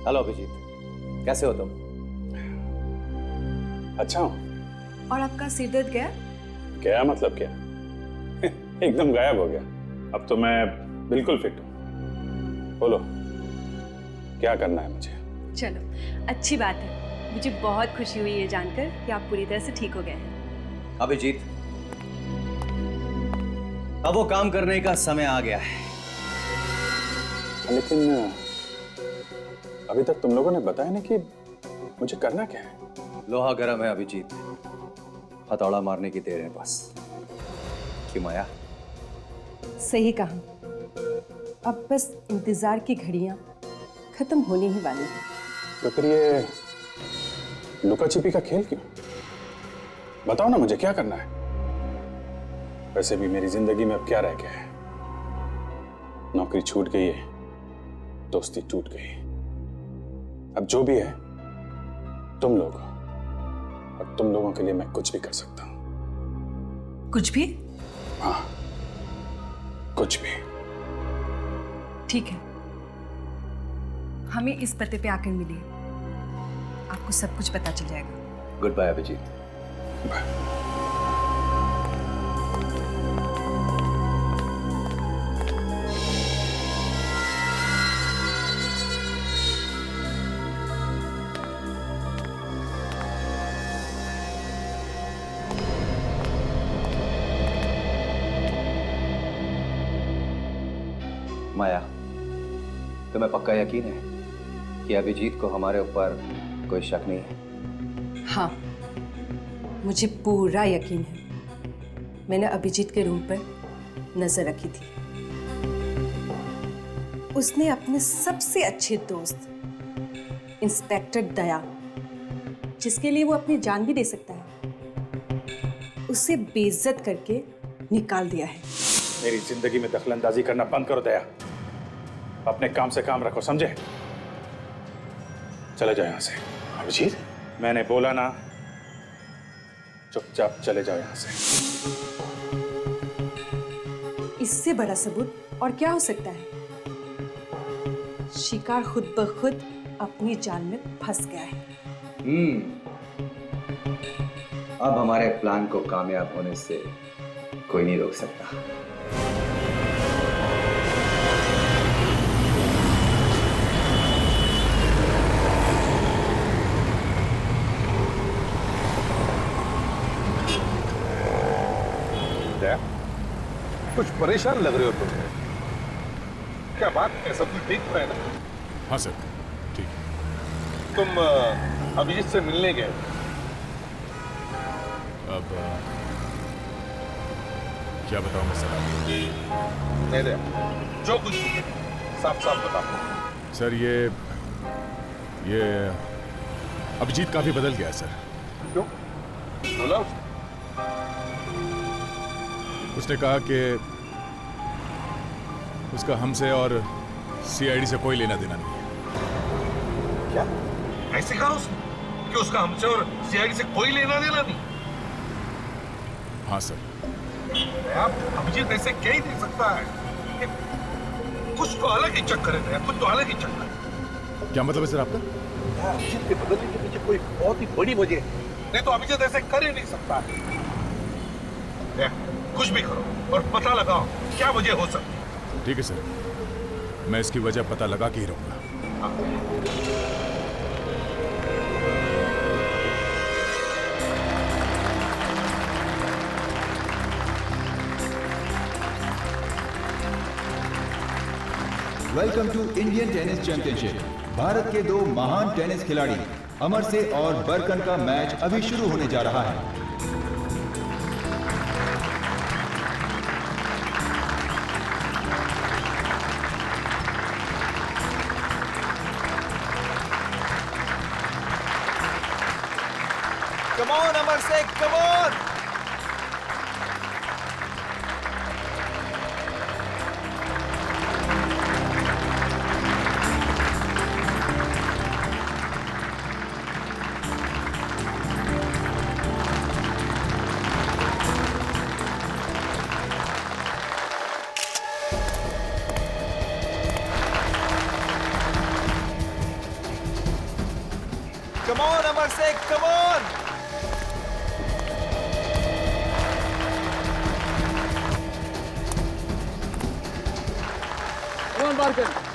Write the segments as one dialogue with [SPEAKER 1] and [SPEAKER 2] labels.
[SPEAKER 1] Hello Abhijit, कैसे हो तुम?
[SPEAKER 2] अच्छा हूँ।
[SPEAKER 3] और आपका सिर दर्द गया?
[SPEAKER 2] क्या मतलब क्या? एकदम गायब हो गया। अब तो मैं बिल्कुल फिट हूँ। बोलो क्या करना है मुझे?
[SPEAKER 3] चलो अच्छी बात है, मुझे बहुत खुशी हुई ये जानकर कि आप पूरी तरह से ठीक हो गए हैं।
[SPEAKER 1] अभिजीत, अब वो काम करने का समय आ गया है।
[SPEAKER 2] लेकिन अभी तक तुम लोगों ने बताया नहीं कि मुझे करना क्या है।
[SPEAKER 1] लोहा गर्म है अभिजीत, हथौड़ा मारने की देर है बस। क्यों माया?
[SPEAKER 3] सही कहा, अब बस इंतजार की घड़ियां खत्म होने ही वाली है।
[SPEAKER 2] तो फिर ये लुका छिपी का खेल क्यों? बताओ ना मुझे क्या करना है। वैसे भी मेरी जिंदगी में अब क्या रह गया है? नौकरी छूट गई है, दोस्ती टूट गई। अब जो भी है तुम लोग हो, और तुम लोगों के लिए मैं कुछ भी कर सकता हूं।
[SPEAKER 3] कुछ भी?
[SPEAKER 2] हाँ, कुछ भी।
[SPEAKER 3] ठीक है, हमें इस पते पे आकर मिलिए, आपको सब कुछ पता चल जाएगा।
[SPEAKER 1] Good bye Abhijeet.
[SPEAKER 2] Bye.
[SPEAKER 1] Maya, तुम्हें पक्का यकीन है कि अभिजीत को हमारे ऊपर कोई शक नहीं है?
[SPEAKER 3] हाँ, मुझे पूरा यकीन है। मैंने अभिजीत के रूम पर नजर रखी थी। उसने अपने सबसे अच्छे दोस्त इंस्पेक्टर दया, जिसके लिए वो अपनी जान भी दे सकता है, उसे बेइज्जत करके निकाल दिया है।
[SPEAKER 2] मेरी जिंदगी में दखलंदाजी करना बंद करो दया। अपने काम से काम रखो, समझे? चले जाओ यहां से। अभिजीत, मैंने बोला ना, चुपचाप चले जाओ यहां से।
[SPEAKER 3] इससे बड़ा सबूत और क्या हो सकता है? शिकार खुद ब खुद अपनी जाल में फंस गया है।
[SPEAKER 1] अब हमारे प्लान को कामयाब होने से कोई नहीं रोक सकता।
[SPEAKER 4] कुछ परेशान लग रहे हो तुम। क्या बात है? सब कुछ ठीक है ना?
[SPEAKER 5] हाँ सर, ठीक।
[SPEAKER 4] तुम अभिजीत से मिलने गए?
[SPEAKER 5] अब क्या बताऊं मैं सर?
[SPEAKER 4] नहीं दे, जो कुछ भी साफ साफ बताओ।
[SPEAKER 5] सर ये अभिजीत काफी बदल गया है सर।
[SPEAKER 4] क्यों? बोला
[SPEAKER 5] उसने कहा कि उसका हमसे और सीआईडी से कोई लेना देना नहीं है।
[SPEAKER 4] क्या? ऐसे कहा उसने कि उसका हमसे और सीआईडी से कोई लेना देना नहीं?
[SPEAKER 5] हाँ सर।
[SPEAKER 4] आप अभिजीत ऐसे कह ही नहीं सकता है। कुछ तो अलग ही चक्कर है, कुछ तो अलग ही चक्कर है।
[SPEAKER 5] क्या मतलब है सर आपका?
[SPEAKER 4] अभिजीत के बदलने के पीछे कोई बहुत ही बड़ी वजह है, नहीं तो अभिजीत ऐसे कर ही नहीं सकता है। कुछ भी करो और पता लगाओ क्या वजह हो सकती है।
[SPEAKER 5] ठीक है सर, मैं इसकी वजह पता लगा के ही रहूंगा।
[SPEAKER 6] Welcome to Indian tennis championship. Bharat के दो महान टेनिस खिलाड़ी अमर से और बरकन का मैच अभी शुरू होने जा रहा है।
[SPEAKER 1] Come on, Amar Singh, come on!
[SPEAKER 7] Come on.
[SPEAKER 8] Come on बार्कन।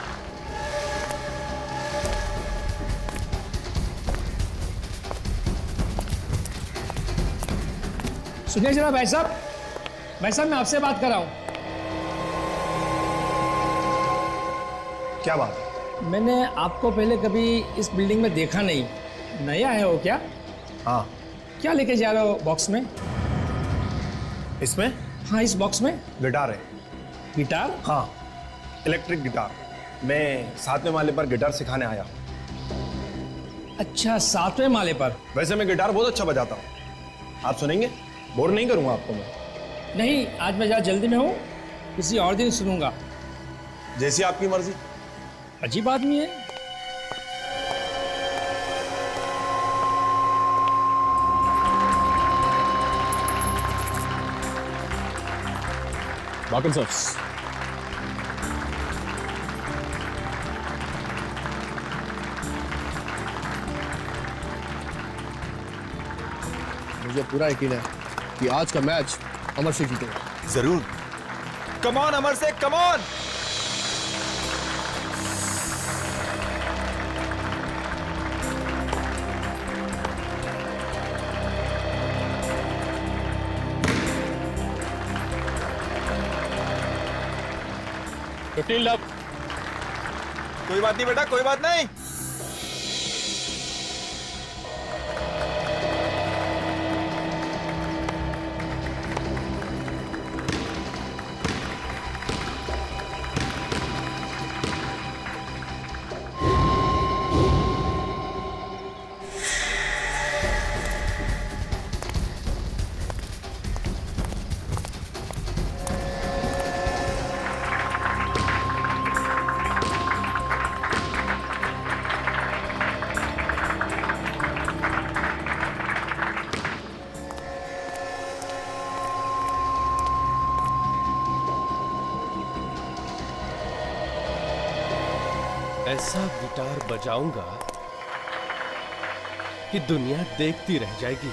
[SPEAKER 9] सुनिए जरा भाई साहब मैं आपसे बात कर रहा हूं।
[SPEAKER 8] क्या बात?
[SPEAKER 9] मैंने आपको पहले कभी इस बिल्डिंग में देखा नहीं, नया है वो क्या?
[SPEAKER 8] हाँ।
[SPEAKER 9] क्या लेके जा रहे हो बॉक्स में?
[SPEAKER 8] इसमें?
[SPEAKER 9] हाँ, इस बॉक्स में
[SPEAKER 8] गिटार है।
[SPEAKER 9] गिटार?
[SPEAKER 8] हाँ, इलेक्ट्रिक गिटार। मैं 7वें माले पर गिटार सिखाने आया।
[SPEAKER 9] अच्छा, 7वें माले पर?
[SPEAKER 8] वैसे मैं गिटार बहुत अच्छा बजाता हूँ। आप सुनेंगे? बोर नहीं करूँगा आपको मैं।
[SPEAKER 9] नहीं, आज मैं ज़रा जल्दी में हूँ, किसी और दिन सुनूंगा।
[SPEAKER 8] जैसी आपकी मर्जी।
[SPEAKER 9] अजीब आदमी है।
[SPEAKER 2] बाकन सर,
[SPEAKER 10] मुझे पूरा यकीन है कि आज का मैच अमर से जीतेगा।
[SPEAKER 7] जरूर। कम ऑन अमर से, कम ऑन। कोई बात नहीं बेटा, कोई बात नहीं।
[SPEAKER 11] ऐसा गिटार बजाऊंगा कि दुनिया देखती रह जाएगी।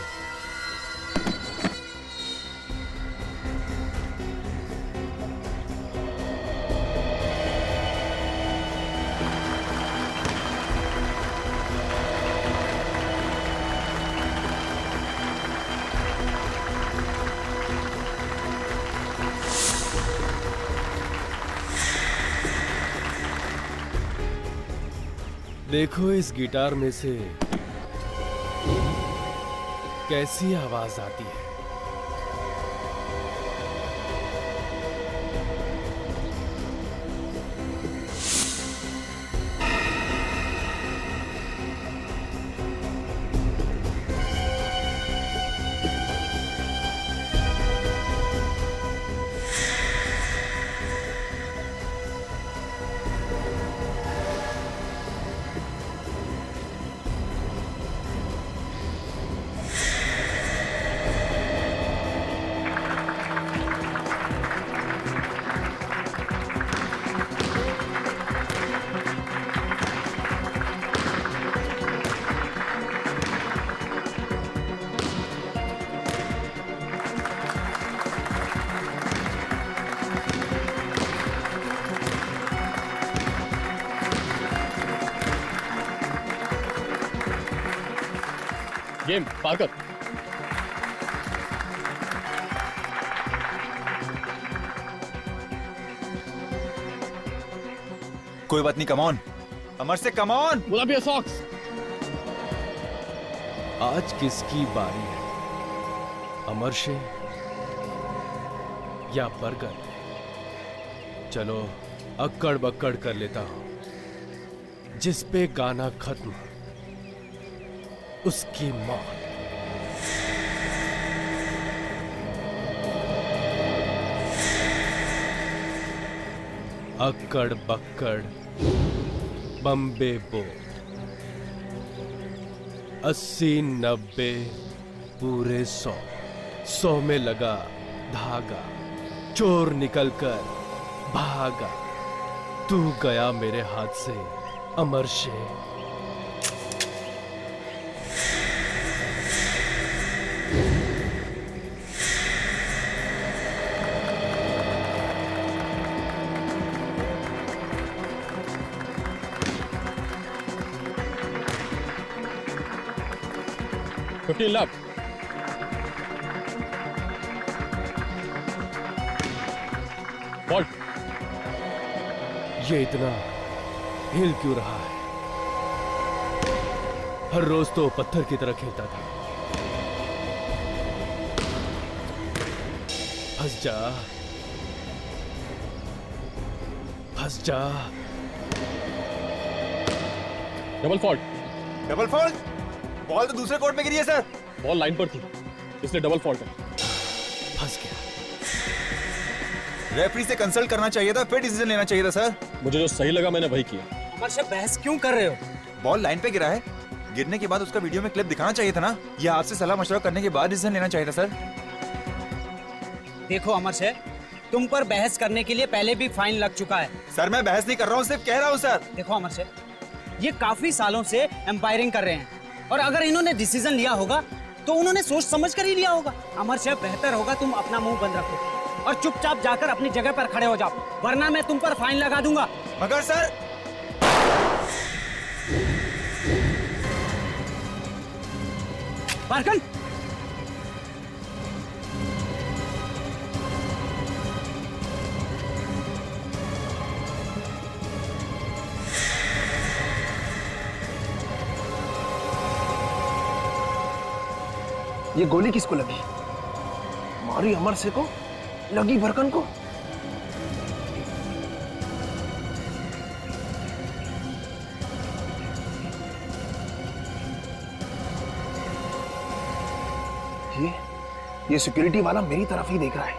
[SPEAKER 11] देखो इस गिटार में से कैसी आवाज आती है।
[SPEAKER 10] Game Parker.
[SPEAKER 7] कोई बात नहीं, कम ऑन अमर से, come on.
[SPEAKER 10] Pull up your socks.
[SPEAKER 11] आज किसकी बारी है, अमर से या बर्गर? चलो अक्कड़ बक्कड़ कर लेता हूं। जिस पे गाना खत्म उसकी मौत। अक्कड़ बक्कड़ बम्बे बो, 80 90 पूरे 100, 100 में लगा धागा, चोर निकलकर भागा, तू गया मेरे हाथ से अमर से।
[SPEAKER 10] 15 लाख। फॉल्ट।
[SPEAKER 11] ये इतना हिल क्यों रहा है? हर रोज तो पत्थर की तरह खेलता था। फंस जा, फंस जा।
[SPEAKER 10] Double fault.
[SPEAKER 7] Double fault? Ball तो दूसरे कोर्ट में गिरी है सर।
[SPEAKER 10] बॉल लाइन पर थी, इसलिए डबल फॉल्ट है।
[SPEAKER 11] फंस गया।
[SPEAKER 7] रेफरी से कंसल्ट करना चाहिए था, फिर डिसीजन लेना चाहिए था सर।
[SPEAKER 10] मुझे जो सही लगा मैंने वही किया।
[SPEAKER 9] अमर से बहस क्यों कर रहे हो?
[SPEAKER 7] बॉल लाइन पे गिरा है, गिरने के बाद उसका वीडियो में क्लिप दिखाना चाहिए था ना। या आपसे सलाह मशवरा करने के बाद डिसीजन लेना चाहिए था सर।
[SPEAKER 9] देखो अमर से, तुम पर बहस करने के लिए पहले भी फाइन लग चुका है।
[SPEAKER 7] सर मैं बहस नहीं कर रहा हूँ, सिर्फ कह रहा हूँ सर।
[SPEAKER 9] देखो अमर से, ये काफी सालों से एम्पायरिंग कर रहे हैं और अगर इन्होंने डिसीजन लिया होगा तो उन्होंने सोच समझ कर ही लिया होगा। अमर से बेहतर होगा तुम अपना मुंह बंद रखो और चुपचाप जाकर अपनी जगह पर खड़े हो जाओ, वरना मैं तुम पर फाइन लगा दूंगा।
[SPEAKER 7] मगर सर
[SPEAKER 9] बारकन,
[SPEAKER 8] ये गोली किसको लगी? मारी अमर से को, लगी बरकन को। ये सिक्योरिटी वाला मेरी तरफ ही देख रहा है।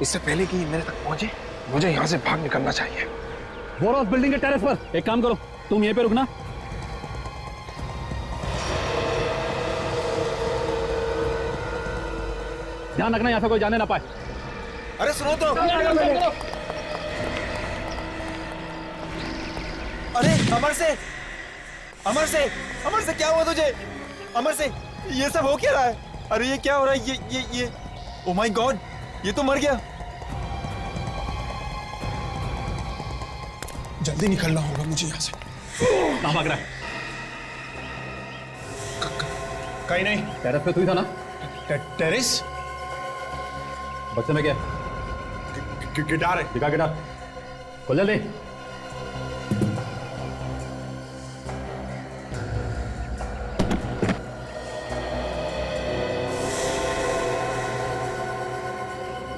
[SPEAKER 8] इससे पहले कि ये मेरे तक पहुंचे, मुझे यहां से भाग निकलना चाहिए।
[SPEAKER 10] बोरोस बिल्डिंग के टेरेस पर। एक काम करो, तुम यहीं पे रुकना। ध्यान रखना यहाँ से कोई जाने ना पाए।
[SPEAKER 7] अरे सुनो तो। अरे अमर से, अमर से, अमर से क्या हुआ तुझे? अमर से ये सब हो क्या रहा है? अरे ये क्या हो रहा है? ये ओ माय गॉड, ये तो मर गया।
[SPEAKER 8] जल्दी निकलना होगा मुझे यहाँ से।
[SPEAKER 10] कहाँ भाग रहा है?
[SPEAKER 8] कहीं नहीं।
[SPEAKER 10] टेरेस पे तू ही था ना?
[SPEAKER 8] टेरेस?
[SPEAKER 10] बच्चे में क्या?
[SPEAKER 8] गिटार है।
[SPEAKER 10] दिखा गिटार। खोल जल्दी।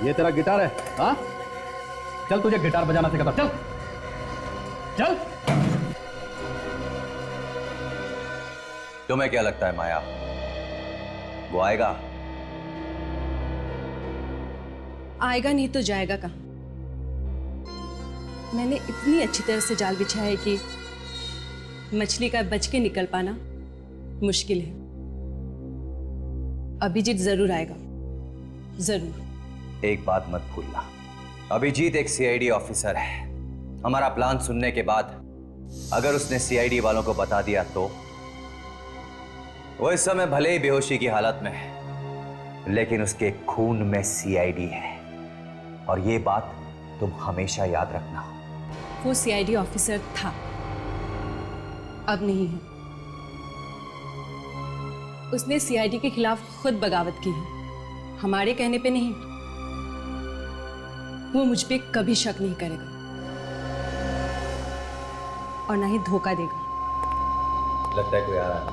[SPEAKER 10] ये तेरा गिटार है? हाँ? चल तुझे गिटार बजाना सिखाता। चल चल।
[SPEAKER 1] तुम्हें क्या लगता है माया, वो आएगा?
[SPEAKER 3] आएगा नहीं तो जाएगा कहाँ? मैंने इतनी अच्छी तरह से जाल बिछाया है कि मछली का बच के निकल पाना मुश्किल है। अभिजीत जरूर आएगा, जरूर।
[SPEAKER 1] एक बात मत भूलना, अभिजीत एक सीआईडी ऑफिसर है। हमारा प्लान सुनने के बाद अगर उसने सीआईडी वालों को बता दिया तो वो इस समय भले ही बेहोशी की हालत में है, लेकिन उसके खून में सीआईडी है। और ये बात तुम हमेशा याद रखना।
[SPEAKER 3] वो सीआईडी ऑफिसर था, अब नहीं है। उसने सीआईडी के खिलाफ खुद बगावत की है, हमारे कहने पे नहीं। वो मुझ पे कभी शक नहीं करेगा और ना ही धोखा देगा।
[SPEAKER 1] लगता है कोई आ रहा है।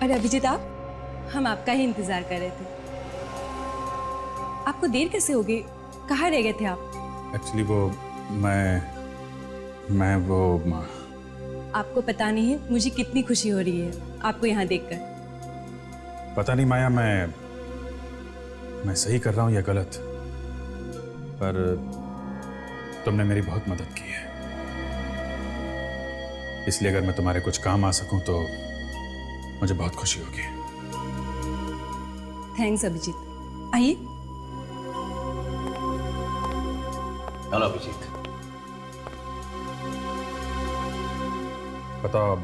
[SPEAKER 3] अरे अभिजीत, आप, हम आपका ही इंतजार कर रहे थे। आपको देर कैसे होगी? कहाँ रह गए थे आप?
[SPEAKER 2] एक्चुअली वो मैं वो
[SPEAKER 3] आपको पता नहीं है मुझे कितनी खुशी हो रही है आपको यहाँ देखकर।
[SPEAKER 2] पता नहीं माया, मैं सही कर रहा हूं या गलत, पर तुमने मेरी बहुत मदद की है। इसलिए अगर मैं तुम्हारे कुछ काम आ सकूं तो मुझे बहुत खुशी होगी।
[SPEAKER 3] थैंक्स अभिजीत। आइए।
[SPEAKER 1] हेलो अभिजीत।
[SPEAKER 2] बताओ अब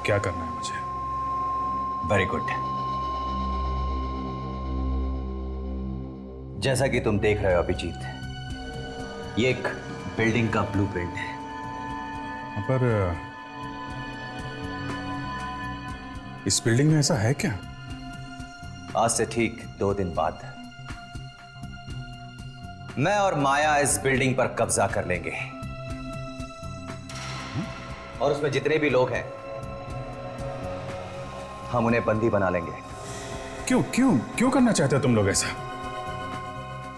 [SPEAKER 2] क्या करना है मुझे?
[SPEAKER 1] Very good. जैसा कि तुम देख रहे हो अभिजीत, ये एक बिल्डिंग का ब्लूप्रिंट है।
[SPEAKER 2] पर इस बिल्डिंग में ऐसा है क्या?
[SPEAKER 1] आज से ठीक 2 दिन बाद मैं और माया इस बिल्डिंग पर कब्जा कर लेंगे और उसमें जितने भी लोग हैं हम उन्हें बंदी बना लेंगे।
[SPEAKER 2] क्यों क्यों क्यों करना चाहते हो तुम लोग ऐसा?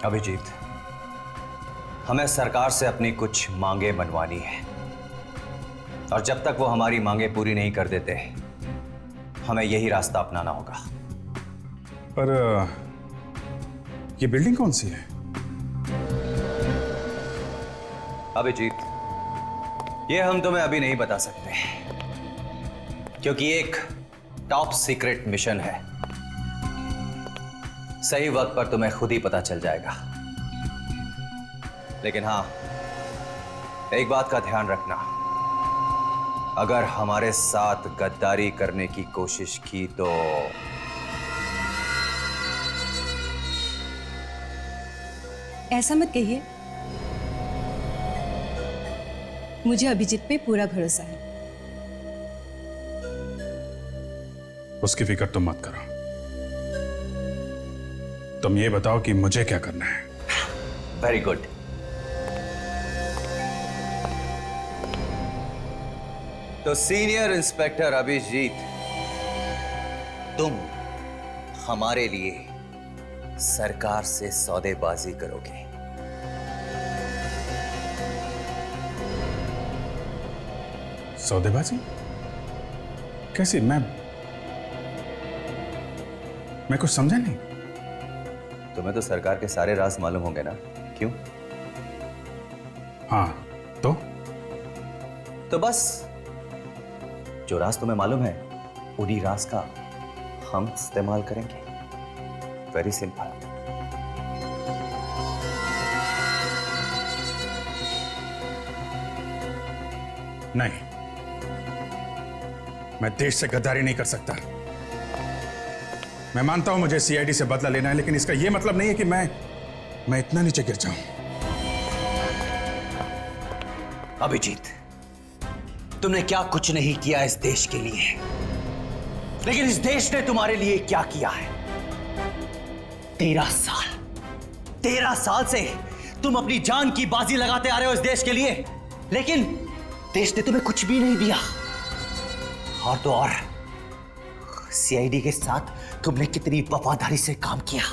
[SPEAKER 1] अभिजीत, हमें सरकार से अपनी कुछ मांगे मनवानी है और जब तक वो हमारी मांगे पूरी नहीं कर देते हमें यही रास्ता अपनाना होगा।
[SPEAKER 2] पर ये बिल्डिंग कौन सी है?
[SPEAKER 1] अभिजीत, ये हम तुम्हें अभी नहीं बता सकते क्योंकि ये एक टॉप सीक्रेट मिशन है। सही वक्त पर तुम्हें खुद ही पता चल जाएगा। लेकिन हां, एक बात का ध्यान रखना, अगर हमारे साथ गद्दारी करने की कोशिश की तो
[SPEAKER 3] ऐसा मत कहिए, मुझे अभिजीत पे पूरा भरोसा है।
[SPEAKER 2] उसकी फिक्र तुम मत करो। तुम ये बताओ कि मुझे क्या करना है।
[SPEAKER 1] Very good. तो सीनियर इंस्पेक्टर अभिजीत, तुम हमारे लिए सरकार से सौदेबाजी करोगे।
[SPEAKER 2] सौदेबाजी? कैसी? मैं कुछ समझा नहीं।
[SPEAKER 1] तुम्हें तो सरकार के सारे राज मालूम होंगे ना? क्यों?
[SPEAKER 2] हाँ, तो
[SPEAKER 1] बस जो राज तुम्हें मालूम है उन्हीं राज का हम इस्तेमाल करेंगे। Very simple.
[SPEAKER 2] नहीं, मैं देश से गद्दारी नहीं कर सकता। मैं मानता हूं मुझे सीआईडी से बदला लेना है, लेकिन इसका यह मतलब नहीं है कि मैं इतना नीचे गिर जाऊं।
[SPEAKER 1] अभिजीत, तुमने क्या कुछ नहीं किया इस देश के लिए, लेकिन इस देश ने तुम्हारे लिए क्या किया है। 13 साल से तुम अपनी जान की बाजी लगाते आ रहे हो इस देश के लिए, लेकिन देश ने तुम्हें कुछ भी नहीं दिया। और तो और सीआईडी के साथ तुमने कितनी वफादारी से काम किया,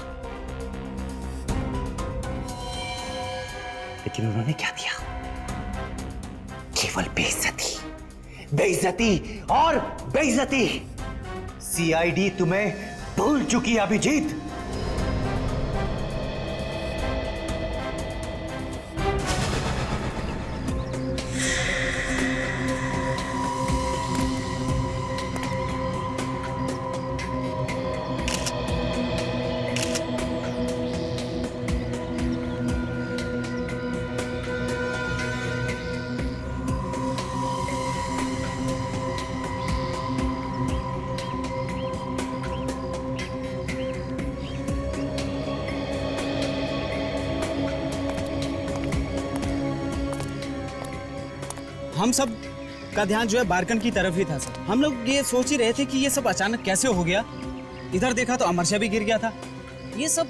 [SPEAKER 1] लेकिन उन्होंने क्या दिया? केवल बेइज्जती और बेइज्जती। सीआईडी तुम्हें भूल चुकी है अभिजीत।
[SPEAKER 9] हम सब का ध्यान जो है बारकन की तरफ ही था सर। हम लोग ये सोच ही रहे थे कि ये सब अचानक कैसे हो गया। इधर देखा तो अमर शाह भी गिर गया था। ये सब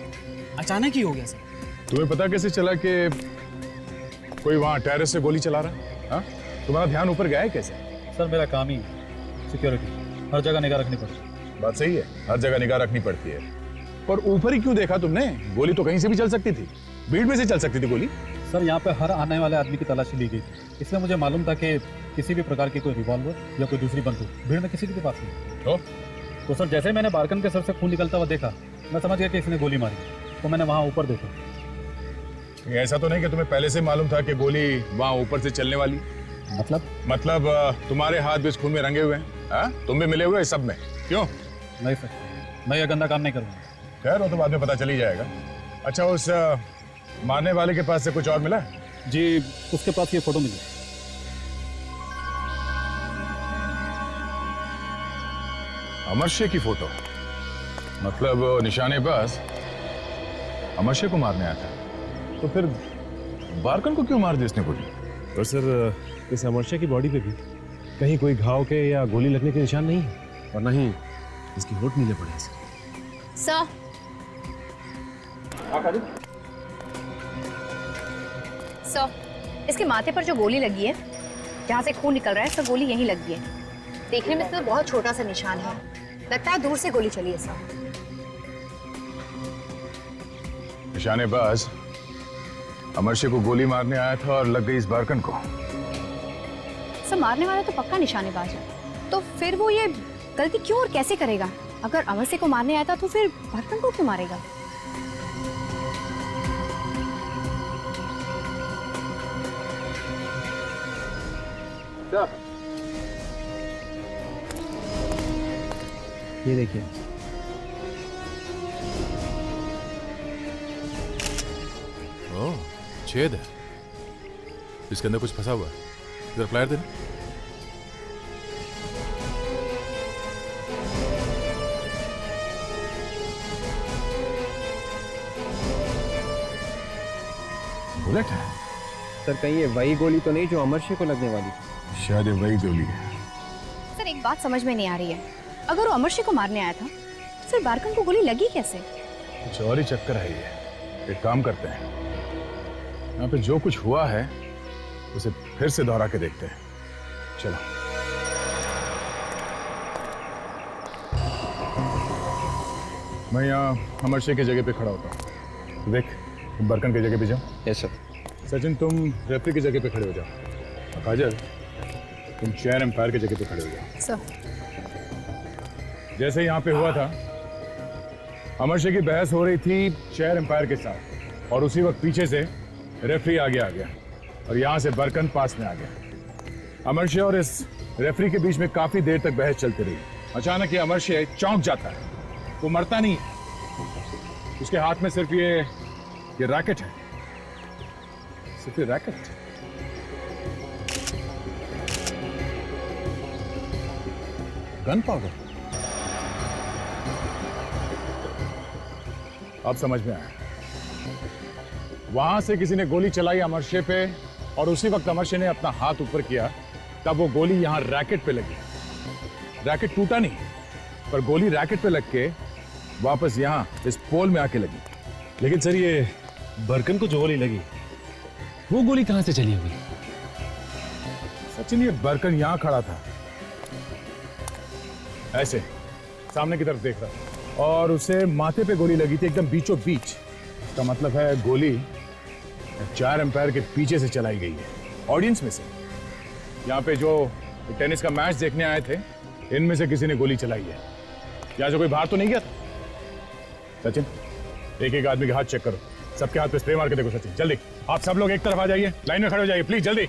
[SPEAKER 9] अचानक ही हो गया सर।
[SPEAKER 5] तुम्हें पता कैसे चला कि कोई वहां टेरेस से गोली चला रहा है? हाँ? तुम्हारा ध्यान ऊपर गया है कैसे?
[SPEAKER 10] सर मेरा काम ही सिक्योरिटी, हर जगह निगाह रखनी पड़ती है।
[SPEAKER 5] बात सही है, हर जगह निगाह रखनी पड़ती है। पर ऊपर ही क्यों देखा तुमने? गोली तो कहीं से भी चल सकती थी, भीड़ में से चल सकती थी गोली।
[SPEAKER 10] सर यहाँ पे हर आने वाले आदमी की तलाशी ली गई थी, इसलिए मुझे मालूम था कि किसी भी प्रकार की कोई रिवॉल्वर या कोई दूसरी बंदूक भीड़ में किसी के पास नहीं। तो सर जैसे मैंने बारकन के सर से खून निकलता हुआ देखा, मैं समझ गया कि इसने गोली मारी, तो मैंने वहाँ ऊपर देखा।
[SPEAKER 5] ऐसा तो नहीं कि तुम्हें पहले से मालूम था कि गोली वहाँ ऊपर से चलने वाली? मतलब तुम्हारे हाथ भी इस खून में रंगे हुए हैं? हाँ? तुम भी मिले हुए इस सब में? क्यों?
[SPEAKER 10] नहीं सर, मैं ये गंदा काम नहीं करूँगा।
[SPEAKER 5] खैर वो तो बाद में पता चल ही जाएगा। अच्छा, उस मारने वाले के पास से कुछ और मिला?
[SPEAKER 10] जी, उसके पास ये फोटो मिली।
[SPEAKER 5] अमर शेख की फोटो? मतलब निशानेबाज अमर शेख को मारने आया था? तो फिर बारकन को क्यों मार दी इसने गोली?
[SPEAKER 12] और सर इस अमरशा की बॉडी पे भी कहीं कोई घाव के या गोली लगने के निशान नहीं है और ना ही इसकी होठ नीले पड़े हैं
[SPEAKER 13] सर। सर, इसके माथे पर जो गोली लगी है, जहाँ से खून निकल रहा है, सर गोली यहीं लगी है। देखने में तो बहुत छोटा सा निशान है, लगता है दूर से गोली चली है सर।
[SPEAKER 5] निशानेबाज अमरशे को गोली मारने आया था और लग गई इस बारकन को।
[SPEAKER 13] सर मारने वाला तो पक्का निशानेबाज है, तो फिर वो ये गलती क्यों और कैसे करेगा? अगर अमरशे को मारने आया था तो फिर बारकन को क्यों मारेगा?
[SPEAKER 12] ये देखिए।
[SPEAKER 5] ओह, छेद है। इसके अंदर कुछ फंसा हुआ है। इधर फ्लायर देना। बुलेट है।
[SPEAKER 12] सर कहीं ये वही गोली तो नहीं जो अमरशे को लगने वाली थी?
[SPEAKER 5] शायद ये वही गोली है।
[SPEAKER 13] सर एक बात समझ में नहीं आ रही है, अगर वो अमरशे को मारने आया था तो फिर बारकन को गोली लगी कैसे?
[SPEAKER 5] कुछ और ही चक्कर है ये। एक काम करते हैं, यहाँ पे जो कुछ हुआ है उसे फिर से दोहरा के देखते हैं। चलो। मैं यहाँ अमरशे की जगह पे खड़ा होता हूँ। देख, तुम बरकन की जगह पे जाओ।
[SPEAKER 12] Yes sir.
[SPEAKER 5] सचिन तुम रेफरी की जगह पे खड़े हो जाओ। और काजल तुम चेयर एम्पायर की जगह पे खड़े हो जाओ।
[SPEAKER 13] सर।
[SPEAKER 5] जैसे यहाँ पे हुआ था, अमरशे की बहस हो रही थी चेयर एम्पायर के साथ और उसी वक्त पीछे से रेफरी आगे आ गया और यहाँ से बरकन पास में आ गया। अमरशे और इस रेफरी के बीच में काफी देर तक बहस चलती रही। अचानक ये अमरशे चौंक जाता है। वो मरता नहीं, उसके हाथ में सिर्फ ये रैकेट है, सिर्फ ये रैकेट। Gun powder. अब समझ में आया। वहां से किसी ने गोली चलाई अमरशे पे और उसी वक्त अमरशे ने अपना हाथ ऊपर किया, तब वो गोली यहां रैकेट पे लगी। रैकेट टूटा नहीं, पर गोली रैकेट पे लग के वापस यहां इस पोल में आके लगी।
[SPEAKER 12] लेकिन सर ये बरकन को जो गोली लगी वो गोली कहां से चली होगी?
[SPEAKER 5] सचिन ये बरकन यहां खड़ा था, ऐसे सामने की तरफ देख रहा था और उसे माथे पे गोली लगी थी एकदम बीचों बीच। इसका मतलब है गोली चेयर एम्पायर के पीछे से चलाई गई है, ऑडियंस में से। यहाँ पे जो टेनिस का मैच देखने आए थे, इनमें से किसी ने गोली चलाई है। यहाँ से कोई बाहर तो नहीं गया था? सचिन एक एक आदमी के हाथ चेक करो, सबके हाथ पे स्प्रे मार के देखो। सचिन जल्दी, आप सब लोग एक तरफ आ जाइए, लाइन में खड़े हो जाइए प्लीज, जल्दी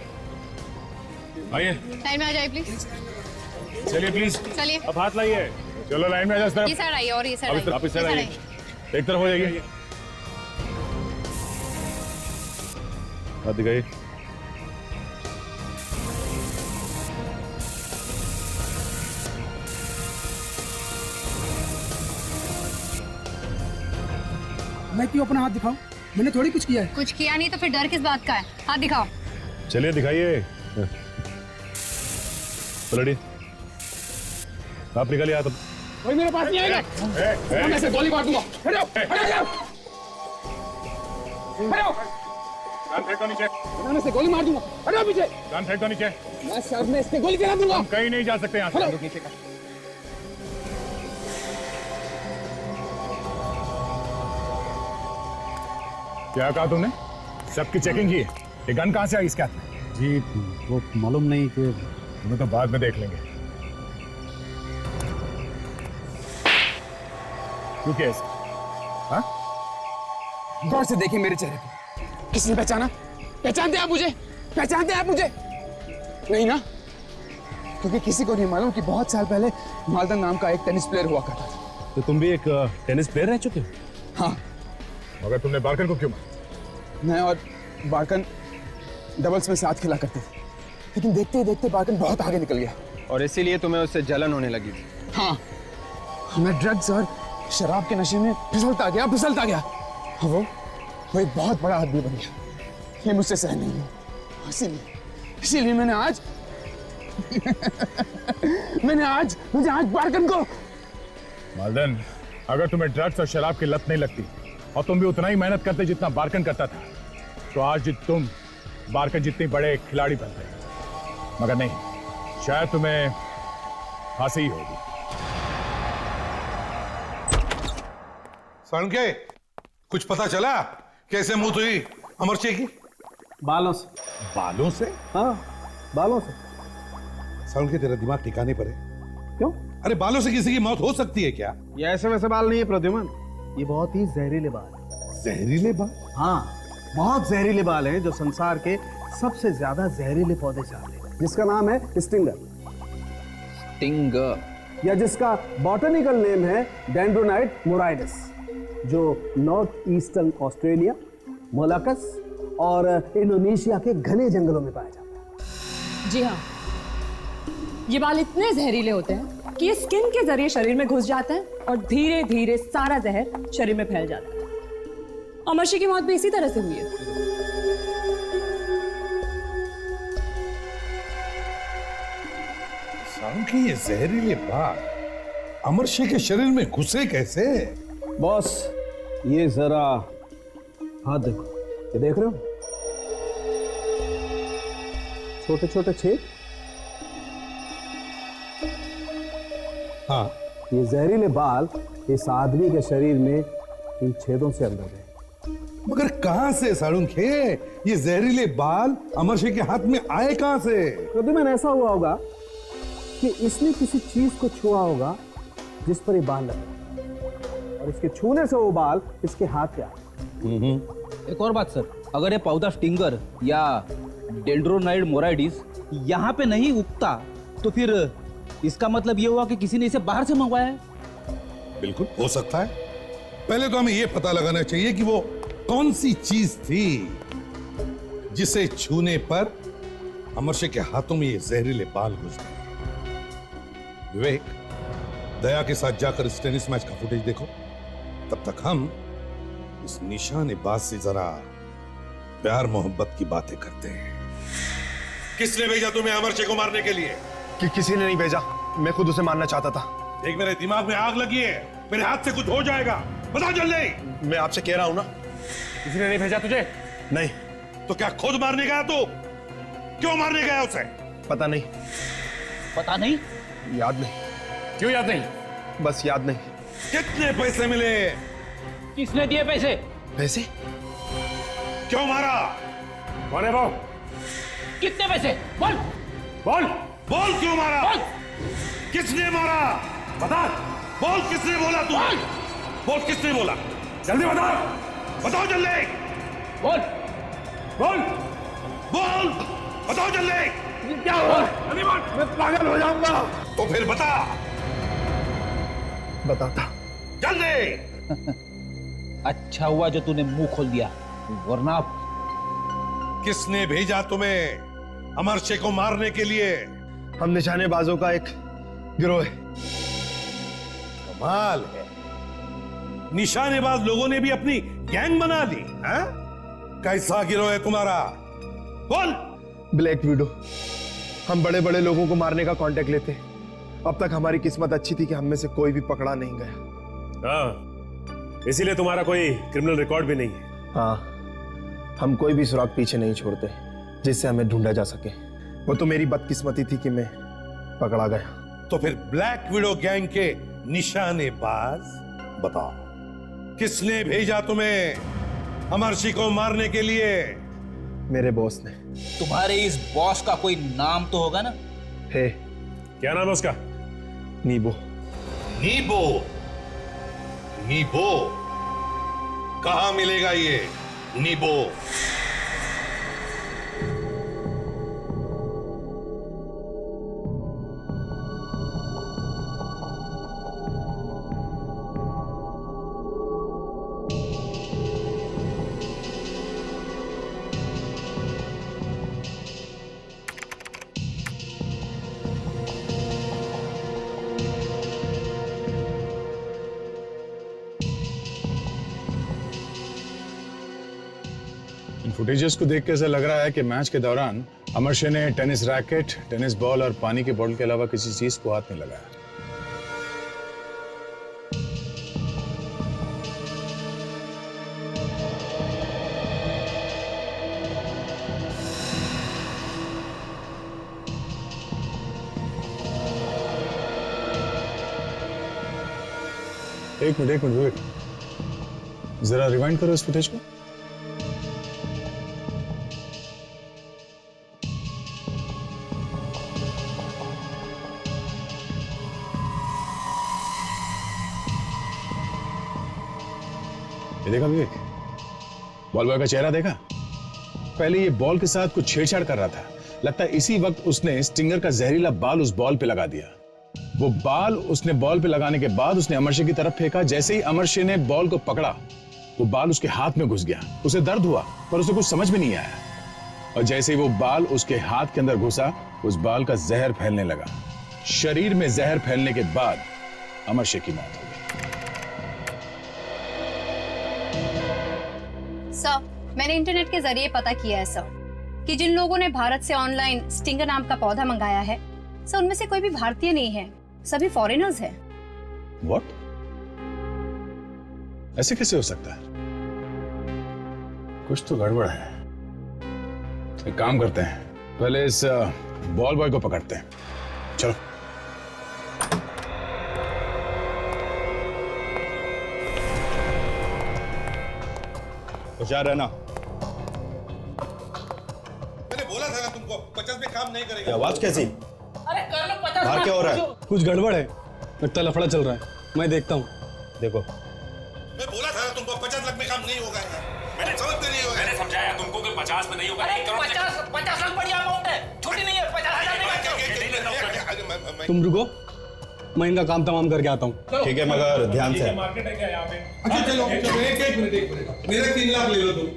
[SPEAKER 5] आइए।
[SPEAKER 13] लाइन में आ जाइए प्लीज।
[SPEAKER 5] चलिए प्लीज,
[SPEAKER 13] चलिए।
[SPEAKER 5] अब हाथ लाइए। चलो लाइन में आ जाओ इस तरफ।
[SPEAKER 13] ये साइड आइए और ये साइड आइए।
[SPEAKER 5] आप इस साइड आइए, एक तरफ हो जाइए। हाथ दिखाइए।
[SPEAKER 14] मैं क्यों अपना हाथ दिखाऊं? मैंने थोड़ी कुछ किया है।
[SPEAKER 13] कुछ किया नहीं तो फिर डर किस बात का है? हाथ दिखाओ।
[SPEAKER 5] चलिए दिखाइए। पलटी, आप निकालिए हाथ।
[SPEAKER 14] कोई मेरे पास नहीं आएगा। मैं ऐसे गोली मार दूंगा। हट जाओ, हट जाओ, हट जाओ।
[SPEAKER 5] गन फेंक दो नीचे।
[SPEAKER 14] मैं ऐसे गोली मार दूंगा। हट जाओ पीछे।
[SPEAKER 5] गन फेंक दो नीचे।
[SPEAKER 14] मैं सर में इससे गोली चला दूंगा।
[SPEAKER 5] हम कहीं नहीं जा सकते यहाँ से।
[SPEAKER 14] नीचे का।
[SPEAKER 5] क्या कहा तुमने? सबकी चेकिंग की है। ये गन कहाँ से आई इसके हाथ में?
[SPEAKER 10] जी वो मालूम नहीं कि
[SPEAKER 5] तुम्हें तो बाद में देख लेंगे। क्यों केस? हाँ?
[SPEAKER 14] गौर से देखिए मेरे चेहरे पे। किसने पहचाना? पहचानते आप मुझे? पहचानते आप मुझे? नहीं ना? क्योंकि किसी को नहीं मालूम कि बहुत साल पहले मालदन नाम का एक टेनिस प्लेयर हुआ करता था।
[SPEAKER 12] तो तुम भी एक टेनिस प्लेयर रह चुके हो?
[SPEAKER 14] हाँ।
[SPEAKER 5] मगर तुमने बारकन को क्यों मारा?
[SPEAKER 14] मैं और बारकन डबल्स में साथ खेला करते थे, लेकिन देखते ही देखते बारकन बहुत आगे निकल गया
[SPEAKER 7] और इसीलिए तुम्हें उससे जलन होने लगी थी।
[SPEAKER 14] हाँ, मैं ड्रग्स और शराब के नशे में फिसलता गया। वो एक बहुत बड़ा आदमी बन गया। ये मुझसे सहन नहीं है, इसीलिए मुझे आज बारकन को।
[SPEAKER 5] मालदन, अगर तुम्हें ड्रग्स और शराब की लत नहीं लगती और तुम भी उतना ही मेहनत करते जितना बारकन करता था, तो आज तुम बारकन जितने बड़े खिलाड़ी बनते। मगर नहीं, शायद तुम्हें फांसी ही होगी।
[SPEAKER 4] साळुंखे, कुछ पता चला कैसे मौत हुई अमरचे की?
[SPEAKER 10] बालों से।
[SPEAKER 4] बालों से?
[SPEAKER 10] हाँ, बालों से।
[SPEAKER 4] साळुंखे, तेरा दिमाग ठिकाने पर है?
[SPEAKER 10] क्यों?
[SPEAKER 4] अरे बालों से किसी की मौत हो सकती है क्या?
[SPEAKER 10] ये ऐसे वैसे बाल नहीं है प्रद्युमन, ये बहुत ही जहरीले बाल है।
[SPEAKER 4] जहरीले बाल?
[SPEAKER 10] हाँ, बहुत जहरीले बाल हैं जो संसार के सबसे ज्यादा जहरीले पौधे से आते हैं, जिसका नाम है स्टिंगर।
[SPEAKER 14] स्टिंगर,
[SPEAKER 10] या जिसका बॉटनिकल नेम है डेंड्रोनाइट मोराइडस, जो नॉर्थ ईस्टर्न ऑस्ट्रेलिया, मोलाकस और इंडोनेशिया के घने जंगलों में पाया जाता है।
[SPEAKER 3] जी हाँ, ये बाल इतने जहरीले होते हैं कि ये स्किन के जरिए शरीर में घुस जाते हैं और धीरे धीरे सारा जहर शरीर में फैल जाता है। अमरशी की मौत भी इसी तरह से हुई है।
[SPEAKER 4] साळुंखे, ये जहरीले बाल अमरशी के शरीर में घुसे कैसे?
[SPEAKER 10] बॉस, ये जरा हाथ देखो, ये देख रहे हो? छोटे छोटे छेद।
[SPEAKER 4] हाँ,
[SPEAKER 10] ये जहरीले बाल इस आदमी के शरीर में इन छेदों से अंदर गए।
[SPEAKER 4] मगर कहां से साळुंखे? ये जहरीले बाल अमरशी के हाथ में आए कहां से?
[SPEAKER 10] प्रद्युमन, ऐसा हुआ होगा कि इसने किसी चीज को छुआ होगा जिस पर ये बाल लगे, और इसके छूने से वो बाल इसके हाथ पे आए।
[SPEAKER 9] एक और बात सर, अगर ये पौधा स्टिंगर या डेंड्रोनाइट मोराइडिस यहाँ पे नहीं उगता, तो फिर इसका मतलब ये हुआ कि किसी ने इसे बाहर से मंगवाया है।
[SPEAKER 4] बिल्कुल हो सकता है। पहले तो हमें यह पता लगाना चाहिए कि वो कौन सी चीज थी जिसे छूने पर अमरशी के हाथों में ये जहरीले बाल घुस गए। विवेक, दया के साथ जाकर इस टेनिस मैच का फुटेज देखो। तब तक हम इस निशानेबाज से जरा प्यार मोहब्बत की बातें करते हैं। किसने भेजा तुम्हें अमरशी को मारने के लिए?
[SPEAKER 8] कि किसी ने नहीं भेजा, मैं खुद उसे मारना चाहता था।
[SPEAKER 4] देख, मेरे दिमाग में आग लगी है, मेरे हाथ से कुछ हो जाएगा। बता जल्दी।
[SPEAKER 8] मैं आपसे कह रहा हूं ना,
[SPEAKER 4] किसी ने नहीं भेजा तुझे?
[SPEAKER 8] नहीं।
[SPEAKER 4] तो क्या खुद मारने गया तू? क्यों मारने गया उसे?
[SPEAKER 8] पता नहीं।
[SPEAKER 9] पता नहीं?
[SPEAKER 8] याद नहीं।
[SPEAKER 4] क्यों याद नहीं?
[SPEAKER 8] बस याद नहीं।
[SPEAKER 4] कितने पैसे मिले?
[SPEAKER 9] किसने दिए पैसे?
[SPEAKER 8] पैसे?
[SPEAKER 4] क्यों मारा? कौन है वो?
[SPEAKER 9] कितने पैसे? बोल
[SPEAKER 4] बोल बोल, क्यों मारा? बोल। किसने मारा? बता। बोल, किसने बोला तू? बोल, किसने बोला? जल्दी बता। बताओ जल्दी।
[SPEAKER 9] बोल
[SPEAKER 4] बोल बोल, बताओ जल्दी।
[SPEAKER 9] क्या हुआ?
[SPEAKER 4] जल्दी बोल। मैं पागल हो जाऊंगा। तो फिर बता।
[SPEAKER 8] बताता
[SPEAKER 4] जल्दी।
[SPEAKER 9] अच्छा हुआ जो तूने मुंह खोल दिया, वरना
[SPEAKER 4] किसने भेजा तुम्हें अमरशी को मारने के लिए?
[SPEAKER 8] हम निशानेबाजों का एक गिरोह है।
[SPEAKER 4] कमाल है, निशानेबाज लोगों ने भी अपनी गैंग बना ली है? कैसा गिरोह है तुम्हारा? बोल।
[SPEAKER 8] Black window. हम बड़े बड़े लोगों को मारने का कांटेक्ट लेते हैं। अब तक हमारी किस्मत अच्छी थी कि हम में से कोई भी पकड़ा नहीं गया।
[SPEAKER 12] हाँ, इसीलिए तुम्हारा कोई क्रिमिनल रिकॉर्ड भी नहीं है।
[SPEAKER 8] हाँ, हम कोई भी सुराग पीछे नहीं छोड़ते जिससे हमें ढूंढा जा सके। वो तो मेरी बदकिस्मती थी कि मैं पकड़ा गया।
[SPEAKER 4] तो फिर ब्लैक विडो गैंग के निशानेबाज बताओ, किसने भेजा तुम्हें अमरशी को मारने के लिए?
[SPEAKER 8] मेरे बॉस ने।
[SPEAKER 9] तुम्हारे इस बॉस का कोई नाम तो होगा ना?
[SPEAKER 8] है।
[SPEAKER 12] क्या नाम है उसका?
[SPEAKER 8] नीबो।
[SPEAKER 4] नीबो? नीबो कहां मिलेगा ये नीबो?
[SPEAKER 5] फुटेजेस को देख के ऐसा लग रहा है कि मैच के दौरान अमरशे ने टेनिस रैकेट, टेनिस बॉल और पानी की बोतल के अलावा किसी चीज को हाथ नहीं लगाया। एक मिनट विवेक, जरा रिवाइंड करो इस फुटेज को। ये देखा विवेक, बॉल बॉय का चेहरा देखा? पहले ये बॉल के साथ कुछ छेड़छाड़ कर रहा था। लगता है इसी वक्त उसने स्टिंगर का जहरीला बाल उस बॉल पे लगा दिया। वो बाल उसने बॉल पे लगाने के बाद उसने अमरशे की तरफ फेंका। जैसे ही अमरशे ने बॉल को पकड़ा, वो बाल उसके हाथ में घुस गया। उसे दर्द हुआ पर उसे कुछ समझ में नहीं आया। और जैसे ही वो बाल उसके हाथ के अंदर घुसा, उस बाल का जहर फैलने लगा। शरीर में जहर फैलने के बाद अमरशे की मौत हो गई।
[SPEAKER 13] सर, मैंने इंटरनेट के जरिए पता किया है सर कि जिन लोगों ने भारत से ऑनलाइन स्टिंगर नाम का पौधा मंगाया है, सर उनमें से कोई भी भारतीय नहीं है, सभी फॉरेनर्स हैं।
[SPEAKER 5] What? ऐसे कैसे हो सकता है? कुछ तो गड़बड़ है। एक काम करते हैं, पहले इस बॉल बॉय को पकड़ते हैं। चलो।
[SPEAKER 4] होशियार रहना। मैंने बोला था ना तुमको 50 में काम नहीं करेगा।
[SPEAKER 15] आवाज कैसी?
[SPEAKER 16] अरे कर लो 50।
[SPEAKER 15] बाहर क्या हो रहा है?
[SPEAKER 17] कुछ गड़बड़ है, लगता लफड़ा चल रहा है। मैं देखता हूँ।
[SPEAKER 15] देखो,
[SPEAKER 4] मैं बोला था ना तुमको 50 लाख में काम नहीं होगा। मैंने समझते नहीं होगा।
[SPEAKER 16] मैंने समझाया तुमको कि 50 में नहीं होगा। 50 लाख बढ़िया अमाउंट है, छोटी नहीं है। 50,000 नहीं।
[SPEAKER 17] तुम रुको, मैं इनका काम तमाम करके आता हूँ।
[SPEAKER 15] ठीक है, मगर ध्यान से।
[SPEAKER 16] मार्केट है क्या यहाँ पे?
[SPEAKER 4] अच्छा चलो, एक मिनट। मेरे 3 लाख ले लो तुम।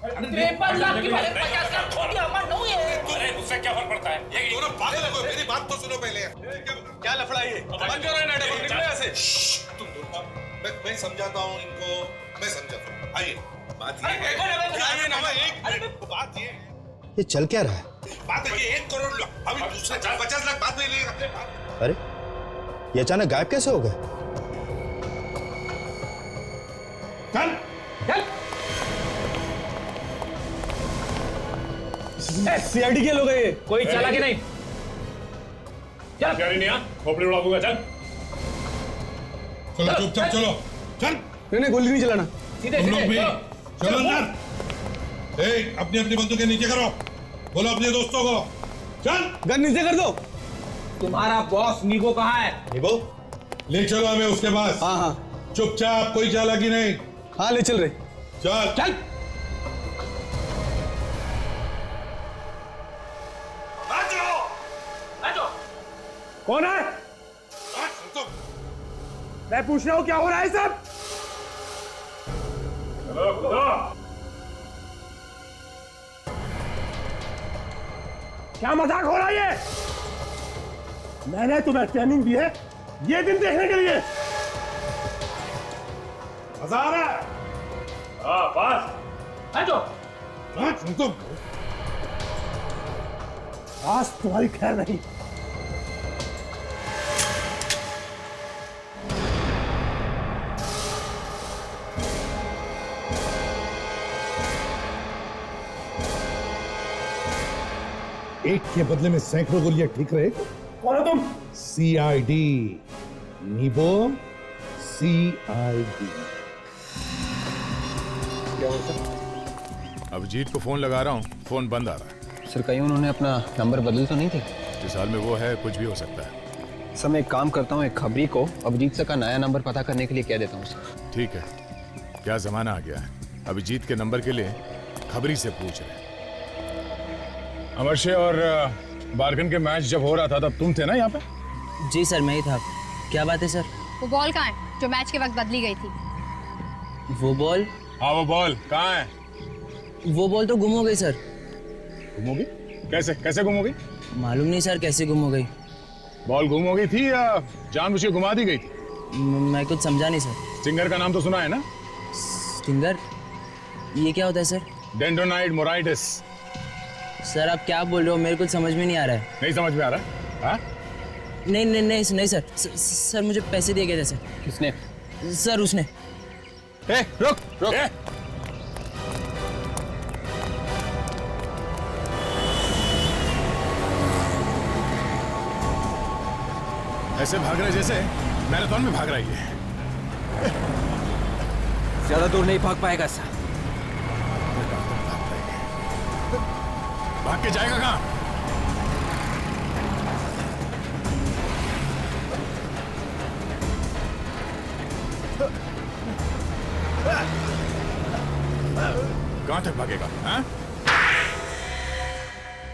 [SPEAKER 16] 53 लाख की भले 50 लाख छोटी अमाउंट नहीं है। अरे उससे क्या फर्क पड़ता है? ये दोनों पागल हो, मेरी बात तो सुनो पहले। क्या लफड़ा है ये? बंद करो नाटक, निकलो यहाँ से।
[SPEAKER 4] तुम मैं समझाता हूँ इनको, मैं समझाता हूँ। आइए, बात ये है। आइए ना, एक मिनट। बात ये
[SPEAKER 15] ये चल क्या रहा है?
[SPEAKER 4] बात है कि 1 करोड़ लो, अभी दूसरे 50 लाख बाद में लेगा।
[SPEAKER 15] अरे ये अचानक गायब कैसे हो गए?
[SPEAKER 4] चल
[SPEAKER 16] चल।
[SPEAKER 17] सीआईडी के लोग हैं ये।
[SPEAKER 16] कोई चला कि नहीं? चल गाड़ी नहीं आ, खोपड़ी उड़ा दूंगा। चल
[SPEAKER 4] चलो, चुपचाप चलो। चल।
[SPEAKER 17] नहीं, गोली नहीं चलाना।
[SPEAKER 16] सीधे
[SPEAKER 4] तुम लोग भी
[SPEAKER 16] चलो।
[SPEAKER 4] चलो अंदर। अपनी अपनी बंदूकें नीचे करो। बोलो अपने दोस्तों को। चल।
[SPEAKER 17] गन नीचे कर दो।
[SPEAKER 16] तुम्हारा बॉस नीगो कहाँ है?
[SPEAKER 15] नीगो?
[SPEAKER 4] ले चलो हमें उसके पास।
[SPEAKER 17] हाँ।
[SPEAKER 4] चुपचाप, कोई चालाकी नहीं।
[SPEAKER 17] हाँ, ले चल रहे।
[SPEAKER 4] चल
[SPEAKER 16] चल।
[SPEAKER 17] कौन है? मैं पूछ रहा हूँ क्या हो रहा है सब? क्या मजाक हो रहा है ये? मैंने तुम्हें ट्रेनिंग दी है ये दिन देखने के लिए।
[SPEAKER 4] मजा आ रहा है?
[SPEAKER 16] हाँ बस। हटो।
[SPEAKER 17] आज तुम्हारी खैर नहीं।
[SPEAKER 4] एक के बदले में सैकड़ों गोलियां ठीक रहे।
[SPEAKER 17] कौन हो तुम?
[SPEAKER 4] CID, नीबो CID.
[SPEAKER 5] अभिजीत को फोन लगा रहा हूँ, फोन बंद आ रहा है।
[SPEAKER 12] सर कहीं उन्होंने अपना नंबर बदल तो नहीं थे?
[SPEAKER 5] जिस हाल में वो है कुछ भी हो सकता है।
[SPEAKER 12] सर मैं एक काम करता हूँ, एक खबरी को अभिजीत सर का नया नंबर पता करने के लिए कह देता हूँ सर।
[SPEAKER 5] ठीक है, क्या जमाना आ गया है, अभिजीत के नंबर के लिए खबरी से पूछ रहे। अमरशे और बारगन के मैच जब हो रहा था तब तुम थे ना यहाँ पे?
[SPEAKER 9] जी सर, मैं ही था। क्या बात है सर?
[SPEAKER 13] वो बॉल कहाँ है जो मैच के वक्त बदली गई थी?
[SPEAKER 9] वो बॉल?
[SPEAKER 5] हाँ वो बॉल कहाँ है?
[SPEAKER 9] वो बॉल तो गुम हो गई सर।
[SPEAKER 5] गुम हो गई? कैसे कैसे गुम हो गई?
[SPEAKER 9] मालूम नहीं सर कैसे गुम हो गई।
[SPEAKER 5] बॉल गुम हो गई थी या जानबूझ के घुमा दी गई थी?
[SPEAKER 9] मैं कुछ समझा नहीं सर।
[SPEAKER 5] स्टिंगर का नाम तो सुना है ना?
[SPEAKER 9] स्टिंगर? ये क्या होता है सर?
[SPEAKER 5] डेंड्रोनाइट मोराइटिस।
[SPEAKER 18] सर आप क्या बोल रहे हो, मेरे कुछ समझ में नहीं आ रहा है।
[SPEAKER 5] नहीं समझ में आ रहा? हाँ?
[SPEAKER 18] नहीं सर। सर मुझे पैसे दिए गए थे सर।
[SPEAKER 5] किसने?
[SPEAKER 18] सर उसने।
[SPEAKER 5] रुक। ऐसे भाग रहे जैसे मैराथन में भाग रही है।
[SPEAKER 7] ज्यादा दूर नहीं भाग पाएगा सर।
[SPEAKER 5] भाग के जाएगा कहाँ? कहाँ तक भागेगा? हाँ?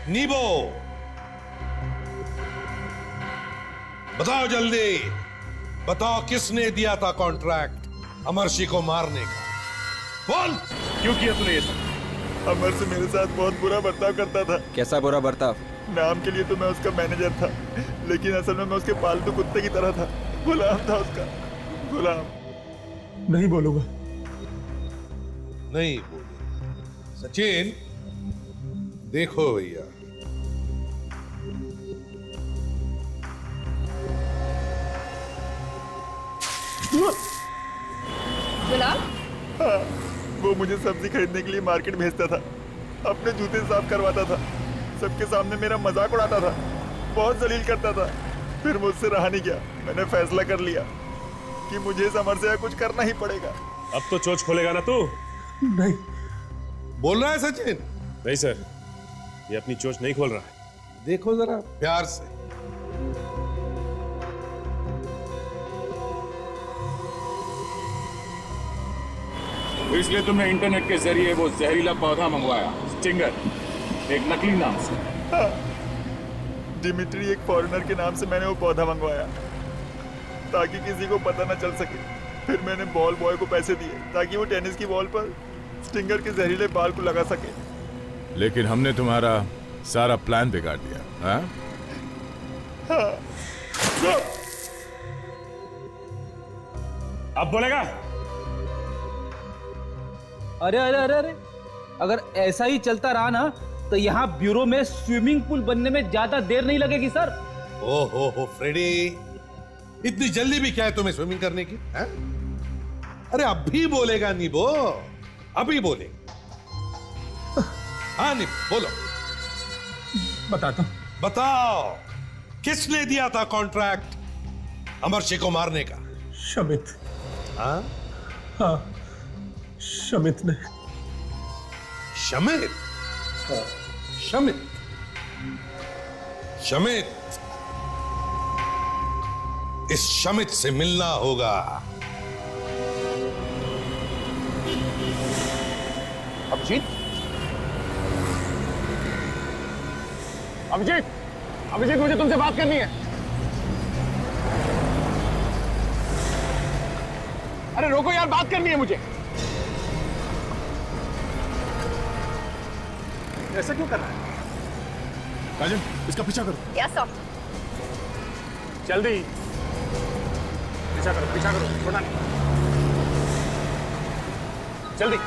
[SPEAKER 4] नीबो, बताओ जल्दी, बताओ किसने दिया था कॉन्ट्रैक्ट अमरशी को मारने का? बोल,
[SPEAKER 5] क्यों किया तूने ये सब?
[SPEAKER 7] अमर से मेरे साथ बहुत बुरा बर्ताव करता था। कैसा बुरा बर्ताव? नाम के लिए तो मैं उसका मैनेजर था, लेकिन असल में मैं उसके पालतू कुत्ते की तरह था। गुलाम था उसका, गुलाम।
[SPEAKER 17] नहीं बोलूंगा।
[SPEAKER 4] नहीं बोले। सचिन, देखो भैया,
[SPEAKER 13] गुलाम?
[SPEAKER 7] हाँ, वो मुझे सब्जी खरीदने के लिए मार्केट भेजता था, अपने जूते साफ करवाता था, सबके सामने मेरा मजाक उड़ाता था, बहुत जलील करता था। फिर मुझसे रहा नहीं गया, मैंने फैसला कर लिया कि मुझे समर से कुछ करना ही पड़ेगा।
[SPEAKER 12] अब तो चोच खोलेगा ना तू?
[SPEAKER 17] नहीं।
[SPEAKER 4] बोल रहा है सचिन?
[SPEAKER 12] नहीं सर, ये अपनी चोच नहीं खोल रहा है।
[SPEAKER 4] देखो जरा प्यार से।
[SPEAKER 5] तो इसलिए तुमने इंटरनेट के जरिए वो जहरीला पौधा मंगवाया, स्टिंगर, एक नकली नाम से।
[SPEAKER 7] हाँ, डिमिट्री एक फॉरेनर के नाम से मैंने वो पौधा मंगवाया ताकि किसी को पता न चल सके। फिर मैंने बॉल बॉय को पैसे दिए ताकि वो टेनिस की बॉल पर स्टिंगर के जहरीले बाल को लगा सके।
[SPEAKER 5] लेकिन हमने तुम्हारा सारा प्लान बिगाड़ दिया। हाँ?
[SPEAKER 7] हाँ।
[SPEAKER 12] अब बोलेगा?
[SPEAKER 9] अरे अरे अरे अरे, अगर ऐसा ही चलता रहा ना तो यहाँ ब्यूरो में स्विमिंग पूल बनने में ज्यादा देर नहीं लगेगी सर।
[SPEAKER 4] हो फ्रेडी, इतनी जल्दी भी क्या है तुम्हें स्विमिंग करने की? है? अरे अभी बोलेगा नीबो, अभी बोले। हाँ नीबो बोलो।
[SPEAKER 17] बताता।
[SPEAKER 4] बताओ, किसने दिया था कॉन्ट्रैक्ट अमरशी को मारने का?
[SPEAKER 17] शमित।
[SPEAKER 4] हाँ?
[SPEAKER 17] हाँ, शमित ने।
[SPEAKER 4] शमित? शमित? शमित, इस शमित से मिलना होगा।
[SPEAKER 5] अभिजीत? अभिजीत? अभिजीत, मुझे तुमसे बात करनी है। अरे रोको यार, बात करनी है मुझे। ऐसा क्यों कर रहा है? राजन, इसका पीछा करो।
[SPEAKER 13] Yes sir.
[SPEAKER 5] जल्दी पीछा करो, पीछा करो, छोड़ना नहीं। जल्दी।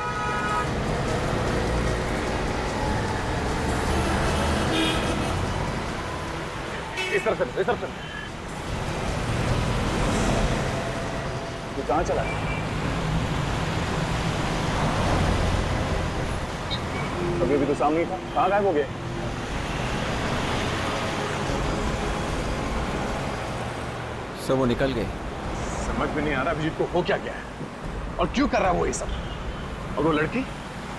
[SPEAKER 5] इस तरफ से, इस तरफ से। तू कहां चला है? अभी भी तो सामने था, कहां गायब हो गए?
[SPEAKER 7] सब वो निकल गए।
[SPEAKER 5] समझ में नहीं आ रहा अभिजीत को हो क्या गया है और क्यों कर रहा है वो ये सब। और वो लड़की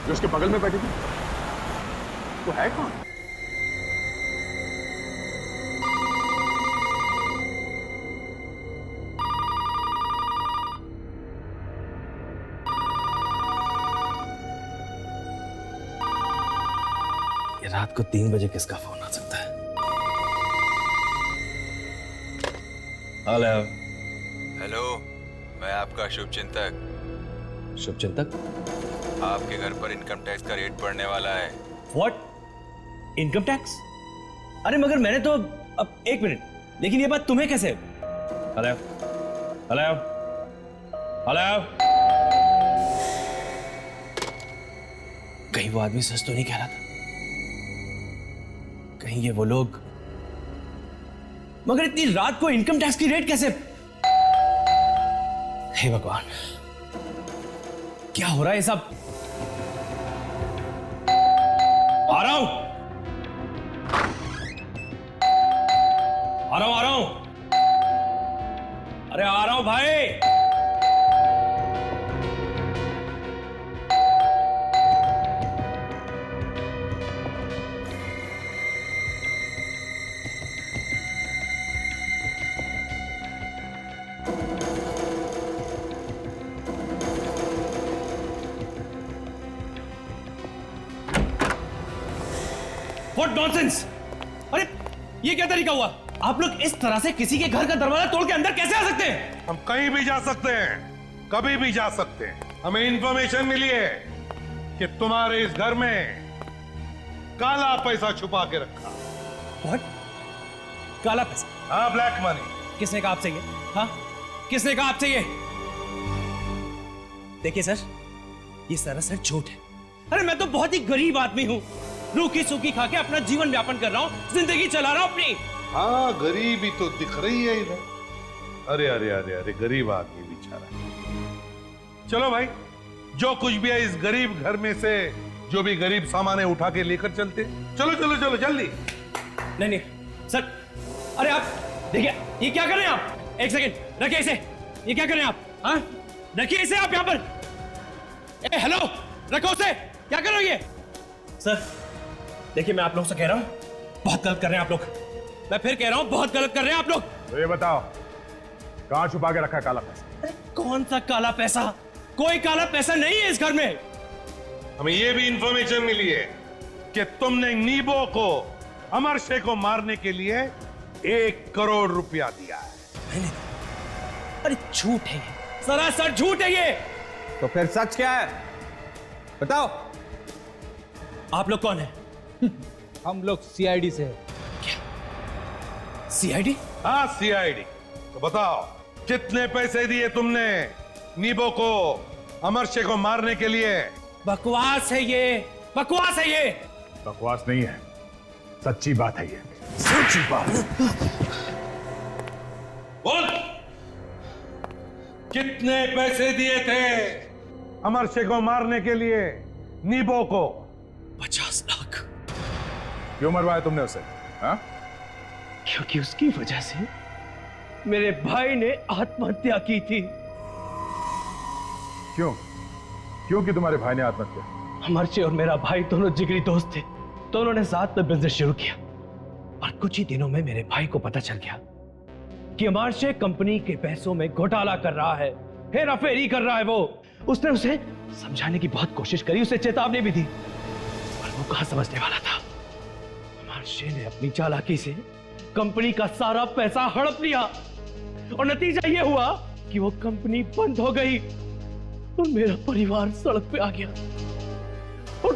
[SPEAKER 5] जो उसके बगल में बैठी थी, वो है कौन?
[SPEAKER 12] ये रात को 3 बजे किसका फोन आ सकता है? हेलो।
[SPEAKER 6] हेलो, मैं आपका शुभचिंतक।
[SPEAKER 12] शुभचिंतक?
[SPEAKER 6] आपके घर पर इनकम टैक्स का रेट पड़ने वाला है।
[SPEAKER 9] व्हाट? Income tax? अरे मगर मैंने तो अब 1 मिनट, लेकिन ये बात तुम्हें कैसे? Hello hello hello. कहीं
[SPEAKER 18] कहीं वो आदमी सच तो नहीं कह रहा था? कहीं ये वो लोग? मगर इतनी रात को इनकम टैक्स की रेट कैसे? हे भगवान, क्या हो रहा है ये सब? आ रहा हूं, आ रहा हूं, आ रहा हूं। अरे आ रहा हूं भाई। What nonsense! अरे ये क्या तरीका हुआ? आप लोग इस तरह से किसी के घर का दरवाजा तोड़ के अंदर कैसे आ सकते हैं?
[SPEAKER 4] हम कहीं भी जा सकते हैं, कभी भी जा सकते हैं। हमें इंफॉर्मेशन मिली है कि तुम्हारे इस घर में काला पैसा छुपा के रखा।
[SPEAKER 18] What? काला पैसा?
[SPEAKER 4] हाँ, ब्लैक मनी।
[SPEAKER 18] किसने कहा आपसे ये? हाँ, किसने कहा आपसे ये? देखिए सर, ये सरासर झूठ है। अरे मैं तो बहुत ही गरीब आदमी हूँ, रूखी सूखी खा के अपना जीवन व्यापन कर रहा हूँ, जिंदगी चला रहा हूँ अपनी।
[SPEAKER 4] हाँ, गरीबी तो दिख रही है इधर। अरे अरे अरे अरे, गरीब आदमी बेचारा। चलो भाई, जो कुछ भी है इस गरीब घर में से जो भी गरीब सामान है उठा के लेकर चलते। चलो चलो चलो जल्दी।
[SPEAKER 18] नहीं नहीं सर, अरे आप देखिए, ये क्या कर रहे हैं आप? एक सेकंड रखिए इसे। ये क्या कर रहे हैं आप? हाँ, रखिए इसे आप यहाँ पर। ए हेलो, रखो उसे। क्या कर रहे हो ये? सर देखिए, मैं आप लोगों से कह रहा हूँ, बहुत गलत कर रहे हैं आप लोग। मैं फिर कह रहा हूँ, बहुत गलत कर रहे हैं आप लोग।
[SPEAKER 5] तो ये बताओ, कहाँ छुपा के रखा है काला पैसा?
[SPEAKER 18] अरे कौन सा काला पैसा? कोई काला पैसा नहीं है इस घर में।
[SPEAKER 4] हमें ये भी इंफॉर्मेशन मिली है कि तुमने नीबो को, अमर शेख को मारने के लिए 1 करोड़ रुपया दिया है।
[SPEAKER 18] मैंने? अरे झूठ है ये, सरासर झूठ है ये।
[SPEAKER 6] तो फिर सच क्या है? बताओ।
[SPEAKER 18] आप लोग कौन है?
[SPEAKER 10] हम लोग सीआईडी से हैं।
[SPEAKER 18] क्या? सीआईडी?
[SPEAKER 4] हाँ, सीआईडी। तो बताओ, कितने पैसे दिए तुमने नीबो को, अमर शेख को मारने के लिए?
[SPEAKER 18] बकवास है ये, बकवास है ये।
[SPEAKER 5] बकवास नहीं है, सच्ची बात है ये।
[SPEAKER 18] सच्ची बात।
[SPEAKER 4] बोल, कितने पैसे दिए थे अमर शेख को मारने के लिए नीबो को?
[SPEAKER 18] 50 लाख।
[SPEAKER 5] क्यों मरवाया तुमने उसे? हाँ?
[SPEAKER 18] क्योंकि उसकी वजह से मेरे भाई ने आत्महत्या की थी।
[SPEAKER 5] क्यों? क्यों कि तुम्हारे भाई ने आत्महत्या?
[SPEAKER 18] अमरशे और मेरा भाई दोनों जिगरी दोस्त थे, तो उन्होंने साथ में बिजनेस शुरू किया। और कुछ ही दिनों में मेरे भाई को पता चल गया कि अमरशे कंपनी के पैसों में घोटाला कर रहा है, हेरा फेरी कर रहा है। उसने उसे समझाने की बहुत कोशिश करी, उसे चेतावनी भी दी, पर वो कहां समझने वाला था। अमरशे ने अपनी चालाकी से कंपनी का सारा पैसा हड़प लिया और नतीजा ये हुआ कि वो कंपनी बंद हो गई और मेरा परिवार सड़क पे आ गया। और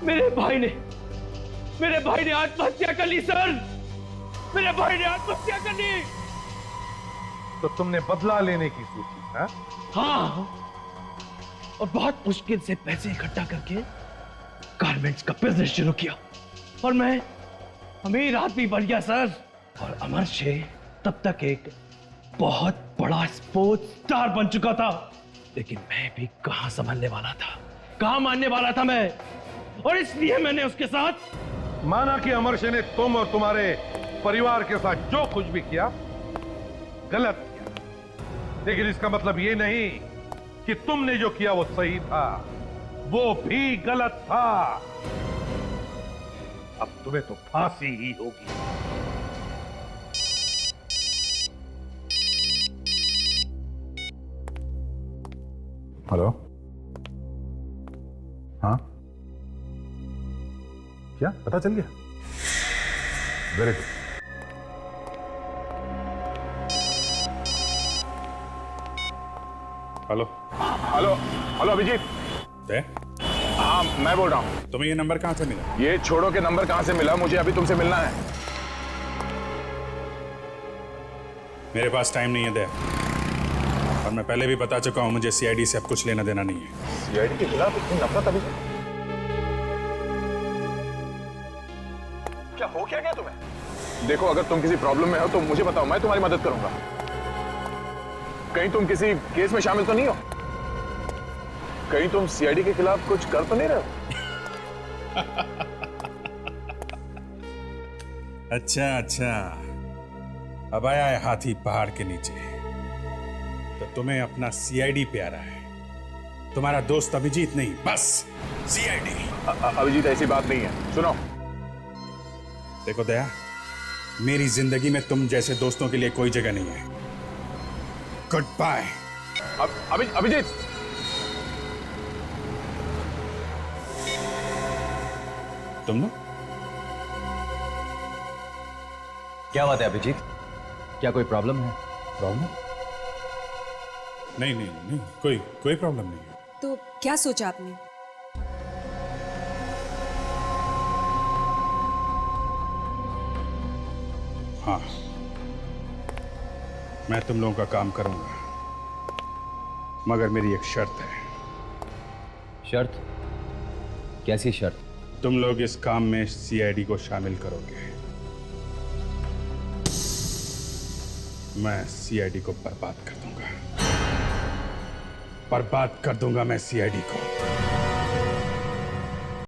[SPEAKER 18] मेरे भाई ने आत्महत्या कर ली सर। मेरे भाई ने आत्महत्या कर ली।
[SPEAKER 4] तो तुमने बदला लेने की सोची?
[SPEAKER 18] हाँ, और बहुत मुश्किल से पैसे इकट्ठा करके गारमेंट्स का बिजनेस शुरू किया और मैं अमीर आदमी बन गया सर। और अमरशे तब तक एक बहुत बड़ा स्पोर्ट्स स्टार बन चुका था, लेकिन मैं भी कहां संभलने वाला था, कहां मानने वाला था मैं। और इसलिए मैंने उसके साथ
[SPEAKER 4] माना कि अमरशे ने तुम और तुम्हारे परिवार के साथ जो कुछ भी किया गलत किया, लेकिन इसका मतलब ये नहीं कि तुमने जो किया वो सही था, वो भी गलत था। अब तुम्हें तो फांसी ही होगी।
[SPEAKER 5] हेलो? हाँ, क्या पता चल गया? Very good.
[SPEAKER 2] Hello hello hello Abhijeet. हाँ, मैं बोल रहा हूँ।
[SPEAKER 5] तुम्हें ये नंबर कहाँ से मिला?
[SPEAKER 2] ये छोड़ो के नंबर कहाँ से मिला? मुझे अभी तुमसे मिलना है।
[SPEAKER 5] मेरे पास टाइम नहीं है दे, और मैं पहले भी बता चुका हूँ, मुझे सीआईडी से अब कुछ लेना देना नहीं है।
[SPEAKER 2] सीआईडी के खिलाफ इतनी नफरत अभिजीत? हो क्या गया तुम्हें? देखो, अगर तुम किसी प्रॉब्लम में हो तो मुझे बताओ, मैं तुम्हारी मदद करूंगा। कहीं तुम किसी केस में शामिल तो नहीं हो? कहीं तुम सीआईडी के खिलाफ कुछ कर तो नहीं रहे हो? अच्छा, अब आया है हाथी पहाड़ के नीचे। तो तुम्हें अपना सीआईडी प्यारा है, तुम्हारा दोस्त अभिजीत नहीं, बस सीआईडी। अभिजीत ऐसी बात नहीं है, सुनो। देखो दया, मेरी जिंदगी में तुम जैसे दोस्तों के लिए कोई जगह नहीं है। Good bye. अभिजीत, तुम लोग
[SPEAKER 1] क्या बात है अभिजीत? क्या कोई प्रॉब्लम है?
[SPEAKER 2] प्रॉब्लम? नहीं, कोई प्रॉब्लम नहीं है।
[SPEAKER 3] तो क्या सोचा आपने?
[SPEAKER 2] हाँ, मैं तुम लोगों का काम करूंगा, मगर मेरी एक शर्त है।
[SPEAKER 1] शर्त? कैसी शर्त?
[SPEAKER 2] तुम लोग इस काम में सीआईडी को शामिल करोगे। मैं सीआईडी को बर्बाद कर दूंगा, मैं सीआईडी को।